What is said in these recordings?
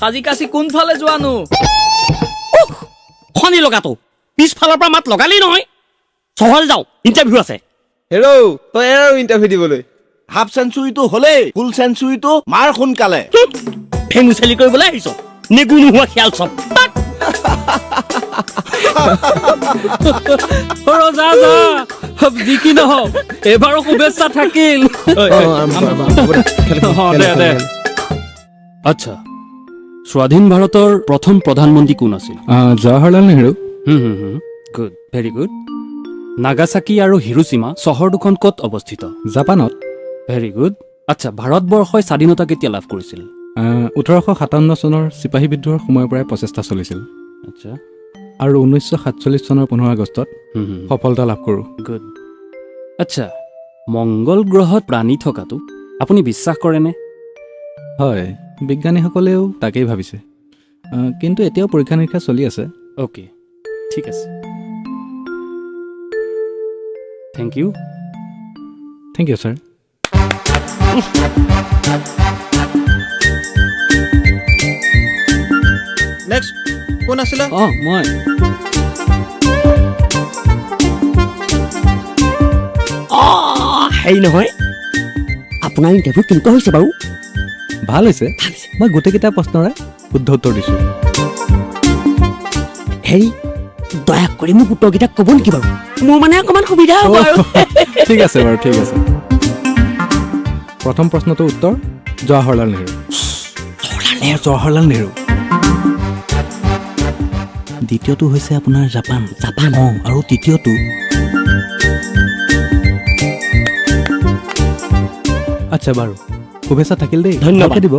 সাজি কাছি কোনফালে যোৱানো খনি লগাটো পিছফালৰ পৰা মাত লগালেই নহয় চহৰ যাওঁ ইণ্টাৰভিউ আছে হেৰৌ তই আৰু ইণ্টাৰভিউ দিবলৈ হাফ চেঞ্চুৰীটো হ'লেই ফুল চেঞ্চুৰীটো মাৰ সোনকালে ফেঙু চেলি কৰিবলৈ আহিছ নেগু নোহোৱা খিয়াল চব যা যা যি কি নহওক এবাৰো শুভেচ্ছা থাকিল আচ্ছা স্বাধীন ভাৰতৰ প্ৰথম প্ৰধানমন্ত্ৰী কোন আছিল Jawaharlal Nehru good very good Nagasaki আৰু হিৰোচিমা চহৰ দুখন ক'ত অৱস্থিত জাপানত ভেৰি গুড আচ্ছা ভাৰতবৰ্ষই স্বাধীনতা কেতিয়া লাভ কৰিছিল 1857 চনৰ চিপাহী বিদ্ৰোহৰ সময়ৰ পৰাই প্ৰচেষ্টা চলিছিল আচ্ছা আৰু 1947 চনৰ 15 আগষ্টত সফলতা লাভ কৰোঁ গুড আচ্ছা মংগল গ্ৰহত প্ৰাণী থকাটো আপুনি বিশ্বাস কৰেনে হয় বিজ্ঞানীসকলেও তাকেই ভাবিছে কিন্তু এতিয়াও পৰীক্ষা নিৰীক্ষা চলি আছে অ'কে ঠিক আছে থেংক ইউ ছাৰ নেক্সট কোন আছিলে মই হেৰি নহয় আপোনাৰ ইণ্টাৰভিউ কেনেকুৱা হৈছে বাৰু ভাল হৈছে মই গোটেইকেইটা প্ৰশ্নৰে শুদ্ধ উত্তৰ দিছোঁ হেৰি দয়া কৰি মোক উত্তৰকেইটা ক'ব নেকি বাৰু মোৰ মানে অকণমান সুবিধা হ'ব আৰু ঠিক আছে বাৰু ঠিক আছে প্ৰথম প্ৰশ্নটোৰ উত্তৰ জৱাহৰলাল নেহৰু দ্বিতীয়টো হৈছে আপোনাৰ জাপান আৰু তৃতীয়টো আচ্ছা বাৰু শুভেচ্ছা থাকিল দেই ধন্যবাদ দিব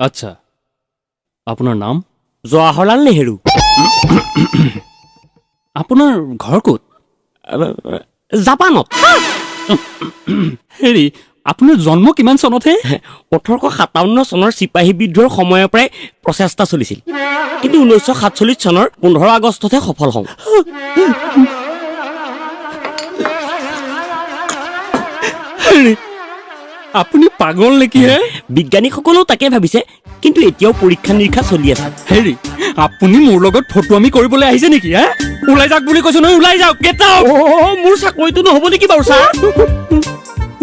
আচ্ছা আপোনাৰ নাম জৱাহৰলাল নেহৰু আপোনাৰ ঘৰ ক'ত জাপানত হেৰি আপোনাৰ জন্ম কিমান চনতহে 1857 চনৰ চিপাহী বিদ্ৰোহৰ সময়ৰ পৰাই প্ৰচেষ্টা চলিছিল কিন্তু 1947 চনৰ 15 আগষ্টতহে সফল হওঁ আপুনি পাগল নেকি হে বিজ্ঞানীসকলেও তাকে ভাবিছে কিন্তু এতিয়াও পৰীক্ষা নিৰীক্ষা চলি আছে হেৰি আপুনি মোৰ লগত ফটোৱামি কৰিবলৈ আহিছে নেকি হে ওলাই যাওক বুলি কৈছো নহয় ওলাই যাওক গেট আউট মোৰ চাকৰিটো নহ'ব নেকি বাৰু ছাৰ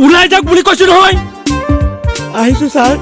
ওলাই যাওক বুলি কৈছো নহয় আহিছো ছাৰ